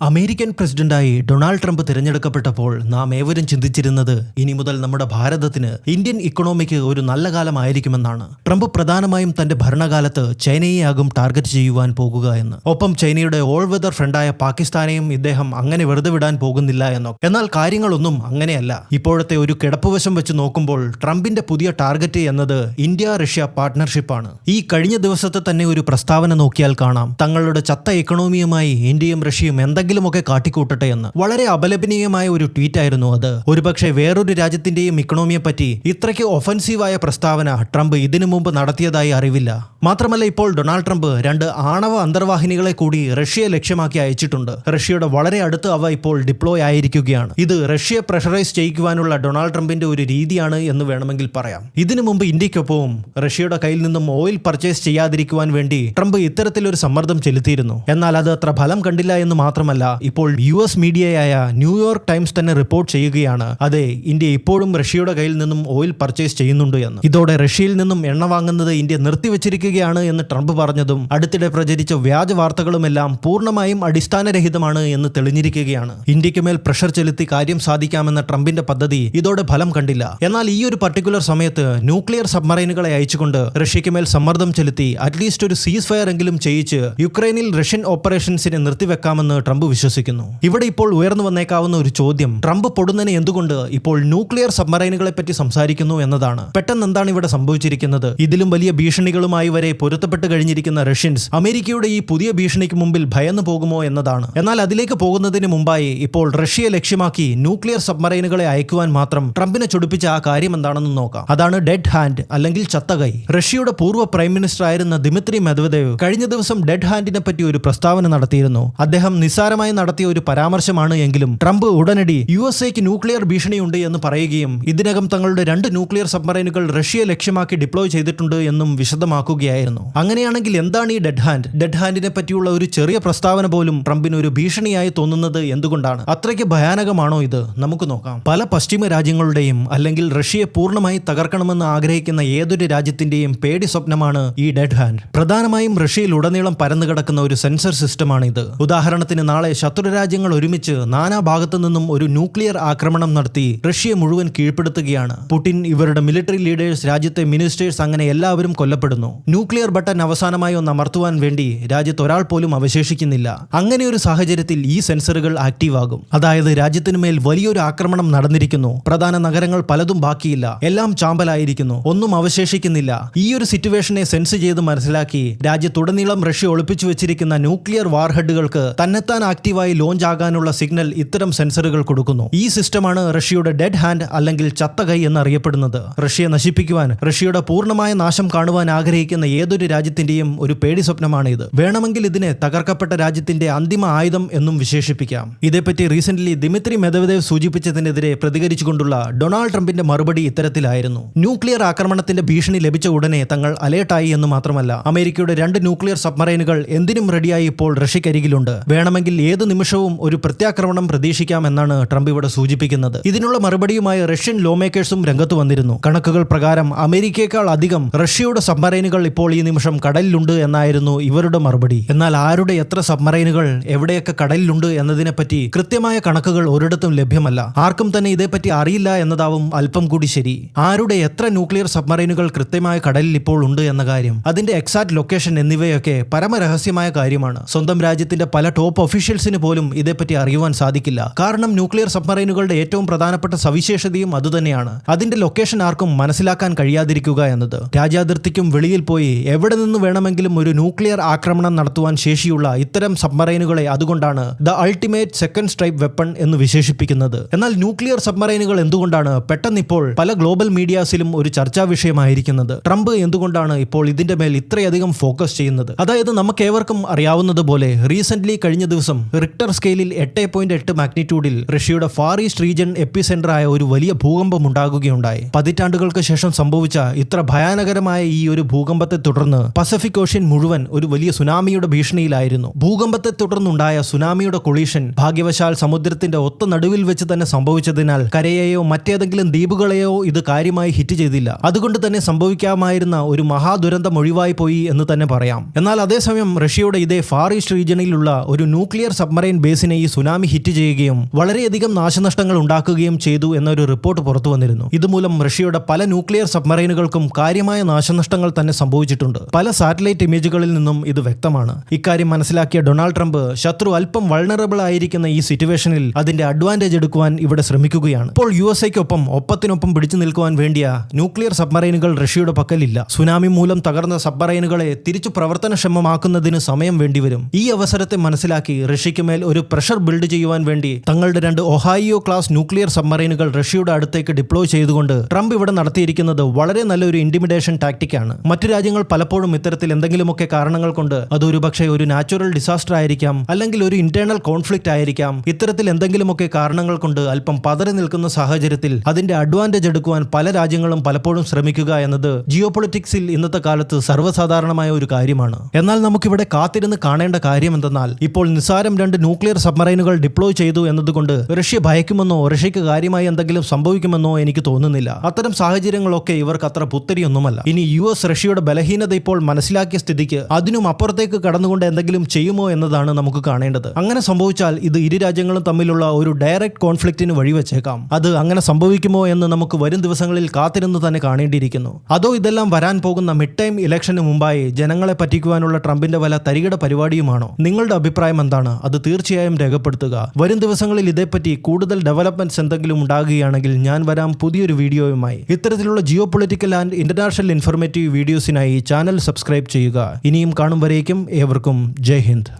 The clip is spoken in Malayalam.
അമേരിക്കൻ പ്രസിഡന്റായി ഡൊണാൾഡ് ട്രംപ് തിരഞ്ഞെടുക്കപ്പെട്ടപ്പോൾ നാം ഏവരും ചിന്തിച്ചിരുന്നത് ഇനി മുതൽ നമ്മുടെ ഭാരതത്തിന് ഇന്ത്യൻ ഇക്കണോമിക്ക് ഒരു നല്ല കാലമായിരിക്കുമെന്നാണ്. ട്രംപ് പ്രധാനമായും തന്റെ ഭരണകാലത്ത് ചൈനയെയാകും ടാർഗറ്റ് ചെയ്യുവാൻ പോകുക എന്ന്. ഒപ്പം ചൈനയുടെ ഓൾ വെതർ ഫ്രണ്ടായ പാകിസ്ഥാനെയും ഇദ്ദേഹം അങ്ങനെ വെറുതെ വിടാൻ പോകുന്നില്ല എന്നോ. എന്നാൽ കാര്യങ്ങളൊന്നും അങ്ങനെയല്ല. ഇപ്പോഴത്തെ ഒരു കിടപ്പുവശം വെച്ച് നോക്കുമ്പോൾ ട്രംപിന്റെ പുതിയ ടാർഗറ്റ് എന്നത് ഇന്ത്യ റഷ്യ പാർട്ട്ണർഷിപ്പാണ്. ഈ കഴിഞ്ഞ ദിവസത്തെ തന്നെ ഒരു പ്രസ്താവന നോക്കിയാൽ കാണാം, തങ്ങളുടെ ചത്ത ഇക്കണോമിയുമായി ഇന്ത്യയും റഷ്യയും എന്തെങ്കിലുമൊക്കെ കാട്ടിക്കൂട്ടട്ടെ എന്ന്. വളരെ അപലപനീയമായ ഒരു ട്വീറ്റ് ആയിരുന്നു അത്. ഒരുപക്ഷെ വേറൊരു രാജ്യത്തിന്റെയും ഇക്കണോമിയെ പറ്റി ഇത്രയ്ക്ക് ഒഫൻസീവായ പ്രസ്താവന ട്രംപ് ഇതിനു മുമ്പ് നടത്തിയതായി അറിവില്ല. മാത്രമല്ല, ഇപ്പോൾ ഡൊണാൾഡ് ട്രംപ് 2 ആണവ അന്തർവാഹിനികളെ കൂടി റഷ്യയെ ലക്ഷ്യമാക്കി അയച്ചിട്ടുണ്ട്. റഷ്യയുടെ വളരെ അടുത്ത് അവ ഇപ്പോൾ ഡിപ്ലോയ് ആയിരിക്കുകയാണ്. ഇത് റഷ്യയെ പ്രഷറൈസ് ചെയ്യിക്കുവാനുള്ള ഡൊണാൾഡ് ട്രംപിന്റെ ഒരു രീതിയാണ് എന്ന് വേണമെങ്കിൽ പറയാം. ഇതിനു മുമ്പ് ഇന്ത്യക്കൊപ്പവും റഷ്യയുടെ കയ്യിൽ നിന്നും ഓയിൽ പർച്ചേസ് ചെയ്യാതിരിക്കുവാൻ വേണ്ടി ട്രംപ് ഇത്തരത്തിലൊരു സമ്മർദ്ദം ചെലുത്തിയിരുന്നു. എന്നാൽ അത് അത്ര ഫലം കണ്ടില്ല എന്ന് മാത്രമല്ല, ഇപ്പോൾ US മീഡിയയായ ന്യൂയോർക്ക് ടൈംസ് തന്നെ റിപ്പോർട്ട് ചെയ്യുകയാണ്, അതെ, ഇന്ത്യ ഇപ്പോഴും റഷ്യയുടെ കയ്യിൽ നിന്നും ഓയിൽ പർച്ചേസ് ചെയ്യുന്നുണ്ട് എന്ന്. ഇതോടെ റഷ്യയിൽ നിന്നും എണ്ണ വാങ്ങുന്നത് ഇന്ത്യ നിർത്തിവെച്ചിരിക്കുകയാണ് എന്ന് ട്രംപ് പറഞ്ഞതും അടുത്തിടെ പ്രചരിച്ച വ്യാജ വാർത്തകളുമെല്ലാം പൂർണ്ണമായും അടിസ്ഥാനരഹിതമാണ് എന്ന് തെളിഞ്ഞിരിക്കുകയാണ്. ഇന്ത്യക്ക് മേൽ പ്രഷർ ചെലുത്തി കാര്യം സാധിക്കാമെന്ന ട്രംപിന്റെ പദ്ധതി ഇതോടെ ഫലം കണ്ടില്ല. എന്നാൽ ഈ ഒരു പർട്ടിക്കുലർ സമയത്ത് ന്യൂക്ലിയർ സബ്മറൈനുകളെ അയച്ചുകൊണ്ട് റഷ്യയ്ക്ക് മേൽ സമ്മർദ്ദം ചെലുത്തി അറ്റ്ലീസ്റ്റ് ഒരു സീസ് ഫയർ എങ്കിലും ചെയ്യിച്ച് യുക്രൈനിൽ റഷ്യൻ ഓപ്പറേഷൻസിനെ നിർത്തിവെക്കാമെന്ന് ട്രംപ് വിശ്വസിക്കുന്നു. ഇവിടെ ഇപ്പോൾ ഉയർന്നു വന്നേക്കാവുന്ന ഒരു ചോദ്യം, ട്രംപ് പൊടുന്നതിന് എന്തുകൊണ്ട് ഇപ്പോൾ ന്യൂക്ലിയർ സബ്മറൈനുകളെ പറ്റി സംസാരിക്കുന്നു എന്നതാണ്. പെട്ടെന്ന് എന്താണ് ഇവിടെ സംഭവിച്ചിരിക്കുന്നത്? ഇതിലും വലിയ ഭീഷണികളുമായി വരെ പൊരുത്തപ്പെട്ട് കഴിഞ്ഞിരിക്കുന്ന റഷ്യൻസ് അമേരിക്കയുടെ ഈ പുതിയ ഭീഷണിക്ക് മുമ്പിൽ ഭയന്നു പോകുമോ എന്നതാണ്. എന്നാൽ അതിലേക്ക് പോകുന്നതിന് മുമ്പായി ഇപ്പോൾ റഷ്യയെ ലക്ഷ്യമാക്കി ന്യൂക്ലിയർ സബ്മറൈനുകളെ അയക്കുവാൻ മാത്രം ട്രംപിനെ ചൊടിപ്പിച്ച ആ കാര്യം എന്താണെന്ന് നോക്കാം. അതാണ് ഡെഡ് ഹാൻഡ് അല്ലെങ്കിൽ ചത്തകൈ. റഷ്യയുടെ പൂർവ്വ പ്രൈം മിനിസ്റ്റർ ആയിരുന്ന ദിമിത്രി മെദ്വദേവ് കഴിഞ്ഞ ദിവസം ഡെഡ് ഹാൻഡിനെ പറ്റി ഒരു പ്രസ്താവന നടത്തിയിരുന്നു. അദ്ദേഹം നിസ്സാരമായി നടത്തിയ ഒരു പരാമർശമാണ് എങ്കിലും ട്രംപ് ഉടനടി USA-ക്ക് ന്യൂക്ലിയർ ഭീഷണിയുണ്ട് എന്ന് പറയുകയും ഇതിനകം തങ്ങളുടെ 2 ന്യൂക്ലിയർ സബ്മറൈനുകൾ റഷ്യയെ ലക്ഷ്യമാക്കി ഡിപ്ലോയ് ചെയ്തിട്ടുണ്ട് എന്നും വിശദമാക്കുകയായിരുന്നു. അങ്ങനെയാണെങ്കിൽ എന്താണ് ഈ ഡെഡ് ഹാൻഡ്? ഡെഡ് ഹാൻഡിനെ പറ്റിയുള്ള ഒരു ചെറിയ പ്രസ്താവന പോലും ട്രംപിന് ഒരു ഭീഷണിയായി തോന്നുന്നത് എന്തുകൊണ്ടാണ്? അത്രയ്ക്ക് ഭയാനകമാണോ ഇത്? നമുക്ക് നോക്കാം. പല പശ്ചിമ രാജ്യങ്ങളുടെയും അല്ലെങ്കിൽ റഷ്യയെ പൂർണ്ണമായി തകർക്കണമെന്ന് ആഗ്രഹിക്കുന്ന ഏതൊരു രാജ്യത്തിന്റെയും പേടി സ്വപ്നമാണ് ഈ ഡെഡ് ഹാൻഡ്. പ്രധാനമായും റഷ്യയിൽ ഉടനീളം പരന്നു കിടക്കുന്ന ഒരു സെൻസർ സിസ്റ്റമാണ് ഇത്. ഉദാഹരണത്തിന്, നാളെ ശത്രു രാജ്യങ്ങൾ ഒരുമിച്ച് നാനാഭാഗത്തു നിന്നും ഒരു ന്യൂക്ലിയർ ആക്രമണം നടത്തി റഷ്യയെ മുഴുവൻ കീഴ്പ്പെടുത്തുകയാണ്. പുടിൻ, ഇവരുടെ മിലിറ്ററി ലീഡേഴ്സ്, രാജ്യത്തെ മിനിസ്റ്റേഴ്സ്, അങ്ങനെ എല്ലാവരും കൊല്ലപ്പെടുന്നു. ന്യൂക്ലിയർ ബട്ടൺ അവസാനമായി ഒന്ന് അമർത്തുവാൻ വേണ്ടി രാജ്യത്ത് ഒരാൾ പോലും അവശേഷിക്കുന്നില്ല. അങ്ങനെ ഒരു സാഹചര്യത്തിൽ ഈ സെൻസറുകൾ ആക്റ്റീവ് ആകും. അതായത് രാജ്യത്തിനു മേൽ വലിയൊരു ആക്രമണം നടന്നിരിക്കുന്നു. പ്രധാന നഗരങ്ങൾ പലതും ബാക്കിയില്ല, എല്ലാം ചാമ്പലായിരിക്കുന്നു, ഒന്നും അവശേഷിക്കുന്നില്ല. ഈ ഒരു സിറ്റുവേഷനെ സെൻസ് ചെയ്ത് മനസ്സിലാക്കി രാജ്യത്തുടനീളം റഷ്യ ഒളിപ്പിച്ചു വെച്ചിരിക്കുന്ന ന്യൂക്ലിയർ വാർഹെഡുകൾക്ക് തന്നെത്താൻ ആക്റ്റീവായി ലോഞ്ച് ആകാനുള്ള സിഗ്നൽ ഇത്തരം സെൻസറുകൾ കൊടുക്കുന്നു. ഈ സിസ്റ്റമാണ് റഷ്യയുടെ ഡെഡ് ഹാൻഡ് അല്ലെങ്കിൽ ചത്ത കൈ എന്നറിയപ്പെടുന്നത്. റഷ്യയെ നശിപ്പിക്കുവാൻ, റഷ്യയുടെ പൂർണ്ണമായ നാശം കാണുവാൻ ആഗ്രഹിക്കുന്ന ഏതൊരു രാജ്യത്തിന്റെയും ഒരു പേടി സ്വപ്നമാണ് ഇത്. വേണമെങ്കിൽ ഇതിനെ തകർക്കപ്പെട്ട രാജ്യത്തിന്റെ അന്തിമ ആയുധം എന്നും വിശേഷിപ്പിക്കാം. ഇതേപ്പറ്റി റീസെന്റ്ലി ദിമിത്രി മെദ്വദേവ് സൂചിപ്പിച്ചതിനെതിരെ പ്രതികരിച്ചുകൊണ്ടുള്ള ഡൊണാൾഡ് ട്രംപിന്റെ മറുപടി ഇത്തരത്തിലായിരുന്നു. ന്യൂക്ലിയർ ആക്രമണത്തിന്റെ ഭീഷണി ലഭിച്ച ഉടനെ തങ്ങൾ അലേർട്ടായി എന്ന് മാത്രമല്ല, അമേരിക്കയുടെ 2 ന്യൂക്ലിയർ സബ്മറൈനുകൾ എന്തിനും റെഡിയായി ഇപ്പോൾ റഷ്യക്കരികിലുണ്ട്. വേണമെങ്കിൽ ഏത് നിമിഷവും ഒരു പ്രത്യാക്രമണം പ്രതീക്ഷിക്കാമെന്നാണ് ട്രംപ് ഇവിടെ സൂചിപ്പിക്കുന്നത്. ഇതിനുള്ള മറുപടിയുമായി റഷ്യൻ ലോ മേക്കേഴ്സും രംഗത്ത് വന്നിരുന്നു. കണക്കുകൾ പ്രകാരം അമേരിക്കയേക്കാൾ അധികം റഷ്യയുടെ സബ്മറൈനുകൾ ഇപ്പോൾ ഈ നിമിഷം കടലിലുണ്ട് എന്നായിരുന്നു ഇവരുടെ മറുപടി. എന്നാൽ ആരുടെ എത്ര സബ്മറൈനുകൾ എവിടെയൊക്കെ കടലിലുണ്ട് എന്നതിനെപ്പറ്റി കൃത്യമായ കണക്കുകൾ ഒരിടത്തും ലഭ്യമല്ല. ആർക്കും തന്നെ ഇതേപ്പറ്റി അറിയില്ല എന്നതാവും അല്പം കൂടി ശരി. ആരുടെ എത്ര ന്യൂക്ലിയർ സബ്മറൈനുകൾ കൃത്യമായ കടലിൽ ഇപ്പോൾ ഉണ്ട് എന്ന കാര്യം, അതിന്റെ എക്സാക്ട് ലൊക്കേഷൻ എന്നിവയൊക്കെ പരമരഹസ്യമായ കാര്യമാണ്. സ്വന്തം രാജ്യത്തിന്റെ പല ടോപ്പ് ഒഫീഷ്യൽസിന് പോലും ഇതേപ്പറ്റി അറിയുവാൻ സാധിക്കില്ല. കാരണം ന്യൂക്ലിയർ സബ്മറൈനുകളുടെ ഏറ്റവും പ്രധാനപ്പെട്ട സവിശേഷതയും അതുതന്നെയാണ്, അതിന്റെ ലൊക്കേഷൻ ആർക്കും മനസ്സിലാക്കാൻ കഴിയാതിരിക്കുക എന്നത്. രാജ്യാതിർത്തിക്കും വെളിയിൽ പോയി എവിടെ നിന്ന് വേണമെങ്കിലും ഒരു ന്യൂക്ലിയർ ആക്രമണം നടത്തുവാൻ ശേഷിയുള്ള ഇത്തരം സബ്മറൈനുകളെ അതുകൊണ്ടാണ് the ultimate second strike weapon എന്ന് വിശേഷിപ്പിക്കുന്നത്. എന്നാൽ ന്യൂക്ലിയർ സബ്മറൈനുകൾ എന്തുകൊണ്ടാണ് പെട്ടെന്ന് ഇപ്പോൾ പല ഗ്ലോബൽ മീഡിയാസിലും ഒരു ചർച്ചാ വിഷയമായിരിക്കുന്നത്? ട്രംപ് എന്തുകൊണ്ടാണ് ഇപ്പോൾ ഇതിന്റെ മേൽ ഇത്രയധികം ഫോക്കസ് ചെയ്യുന്നത്? അതായത് നമുക്കേവർക്കും അറിയാവുന്നതുപോലെ റീസെന്റ്ലി കഴിഞ്ഞ ദിവസം റിക്ടർ സ്കെയിലിൽ 8.8 മാഗ്നിറ്റ്യൂഡിൽ റഷ്യയുടെ ഫാർ ഈസ്റ്റ് റീജിയൻ എപ്പിസെന്ററായ ഒരു വലിയ ഭൂകമ്പം ഉണ്ടാകുകയുണ്ടായി. പതിറ്റാണ്ടുകൾക്ക് ശേഷം സംഭവിച്ച ഇത്ര ഭയാനകരമായ ഈ ഒരു ഭൂകമ്പത്തെ തുടർന്ന് പസഫിക് ഓഷ്യൻ മുഴുവൻ ഒരു വലിയ സുനാമിയുടെ ഭീഷണിയിലായിരുന്നു. ഭൂകമ്പത്തെ തുടർന്നുണ്ടായ സുനാമിയുടെ കൊളീഷൻ ഭാഗ്യവശാൽ സമുദ്രത്തിന്റെ ഒത്ത നടുവിൽ വെച്ച് തന്നെ സംഭവിച്ചതിനാൽ കരയെയോ മറ്റേതെങ്കിലും ദ്വീപുകളെയോ ഇത് കാര്യമായി ഹിറ്റ് ചെയ്തില്ല. അതുകൊണ്ട് തന്നെ സംഭവിക്കാമായിരുന്ന ഒരു മഹാദുരന്തം ഒഴിവായി പോയി എന്ന് തന്നെ പറയാം. എന്നാൽ അതേസമയം റഷ്യയുടെ ഇതേ ഫാർ ഈസ്റ്റ് റീജിയനിലുള്ള ഒരു ന്യൂക്ലിയർ ന്യൂക്ലിയർ സബ്മറൈൻ ബേസിനെ ഈ സുനാമി ഹിറ്റ് ചെയ്യുകയും വളരെയധികം നാശനഷ്ടങ്ങൾ ഉണ്ടാക്കുകയും ചെയ്തു എന്നൊരു റിപ്പോർട്ട് പുറത്തു വന്നിരുന്നു. ഇതുമൂലം റഷ്യയുടെ പല ന്യൂക്ലിയർ സബ്മറൈനുകൾക്കും കാര്യമായ നാശനഷ്ടങ്ങൾ തന്നെ സംഭവിച്ചിട്ടുണ്ട്. പല സാറ്റലൈറ്റ് ഇമേജുകളിൽ നിന്നും ഇത് വ്യക്തമാണ്. ഇക്കാര്യം മനസ്സിലാക്കിയ ഡൊണാൾഡ് ട്രംപ് ശത്രു അല്പം വൾണറബിൾ ആയിരിക്കുന്ന ഈ സിറ്റുവേഷനിൽ അതിന്റെ അഡ്വാൻറ്റേജ് എടുക്കുവാൻ ഇവിടെ ശ്രമിക്കുകയാണ്. ഇപ്പോൾ USA-ക്കൊപ്പം ഒപ്പത്തിനൊപ്പം പിടിച്ചു നിൽക്കുവാൻ വേണ്ടിയ ന്യൂക്ലിയർ സബ്മറൈനുകൾ റഷ്യയുടെ പക്കലില്ല. സുനാമി മൂലം തകർന്ന സബ്മറൈനുകളെ തിരിച്ചു പ്രവർത്തനക്ഷമമാക്കുന്നതിന് സമയം വേണ്ടിവരും. ഈ അവസരത്തെ മനസ്സിലാക്കി റഷ്യയ്ക്ക് മേൽ ഒരു പ്രഷർ ബിൽഡ് ചെയ്യുവാൻ വേണ്ടി തങ്ങളുടെ 2 ഒഹായിയോ ക്ലാസ് ന്യൂക്ലിയർ സബ്മറൈനുകൾ റഷ്യയുടെ അടുത്തേക്ക് ഡിപ്ലോയ് ചെയ്തുകൊണ്ട് ട്രംപ് ഇവിടെ നടത്തിയിരിക്കുന്നത് വളരെ നല്ലൊരു ഇന്റിമിഡേഷൻ ടാക്ടിക്കാണ്. മറ്റു രാജ്യങ്ങൾ പലപ്പോഴും ഇത്തരത്തിൽ എന്തെങ്കിലുമൊക്കെ കാരണങ്ങൾ കൊണ്ട് അതൊരു പക്ഷേ ഒരു നാച്ചുറൽ ഡിസാസ്റ്റർ ആയിരിക്കാം, അല്ലെങ്കിൽ ഒരു ഇന്റേണൽ കോൺഫ്ലിക്റ്റ് ആയിരിക്കാം. ഇത്തരത്തിൽ എന്തെങ്കിലുമൊക്കെ കാരണങ്ങൾ കൊണ്ട് അല്പം പതറി നിൽക്കുന്ന സാഹചര്യത്തിൽ അതിന്റെ അഡ്വാൻറ്റേജ് എടുക്കുവാൻ പല രാജ്യങ്ങളും പലപ്പോഴും ശ്രമിക്കുക എന്നത് ജിയോപൊളിറ്റിക്സിൽ ഇന്നത്തെ കാലത്ത് സർവ്വസാധാരണമായ ഒരു കാര്യമാണ്. എന്നാൽ നമുക്കിവിടെ കാത്തിരുന്ന് കാണേണ്ട കാര്യം എന്തെന്നാൽ ഇപ്പോൾ നിസ്സാരം 2 ന്യൂക്ലിയർ സബ്മറൈനുകൾ ഡിപ്ലോയ് ചെയ്തു എന്നതുകൊണ്ട് റഷ്യ ഭയക്കുമെന്നോ റഷ്യക്ക് കാര്യമായി എന്തെങ്കിലും സംഭവിക്കുമെന്നോ എനിക്ക് തോന്നുന്നില്ല. അത്തരം സാഹചര്യങ്ങളൊക്കെ ഇവർക്ക് അത്ര പുത്തരിയൊന്നുമല്ല. ഇനി US റഷ്യയുടെ ബലഹീനത ഇപ്പോൾ മനസ്സിലാക്കിയ സ്ഥിതിക്ക് അതിനും അപ്പുറത്തേക്ക് കടന്നുകൊണ്ട് എന്തെങ്കിലും ചെയ്യുമോ എന്നതാണ് നമുക്ക് കാണേണ്ടത്. അങ്ങനെ സംഭവിച്ചാൽ ഇത് ഇരു രാജ്യങ്ങളും തമ്മിലുള്ള ഒരു ഡയറക്റ്റ് കോൺഫ്ലിക്റ്റിന് വഴിവെച്ചേക്കാം. അത് അങ്ങനെ സംഭവിക്കുമോ എന്ന് നമുക്ക് വരും ദിവസങ്ങളിൽ കാത്തിരുന്ന് തന്നെ കാണേണ്ടിയിരിക്കുന്നു. അതോ ഇതെല്ലാം വരാൻ പോകുന്ന മിഡ് ടൈം ഇലക്ഷന് മുമ്പായി ജനങ്ങളെ പറ്റിക്കുവാനുള്ള ട്രംപിന്റെ വല്ല തരികിട പരിപാടിയുമാണോ? നിങ്ങളുടെ അഭിപ്രായം എന്താണ്? അത് തീർച്ചയായും രേഖപ്പെടുത്തുക. വരും ദിവസങ്ങളിൽ ഇതേപ്പറ്റി കൂടുതൽ ഡെവലപ്മെന്റ്സ് എന്തെങ്കിലും ഉണ്ടാകുകയാണെങ്കിൽ ഞാൻ വരാം പുതിയൊരു വീഡിയോയുമായി. ഇത്തരത്തിലുള്ള geo political and international informative വീഡിയോസിനായി ചാനൽ സബ്സ്ക്രൈബ് ചെയ്യുക. ഇനിയും കാണും വരേക്കും ഏവർക്കും ജയ് ഹിന്ദ്.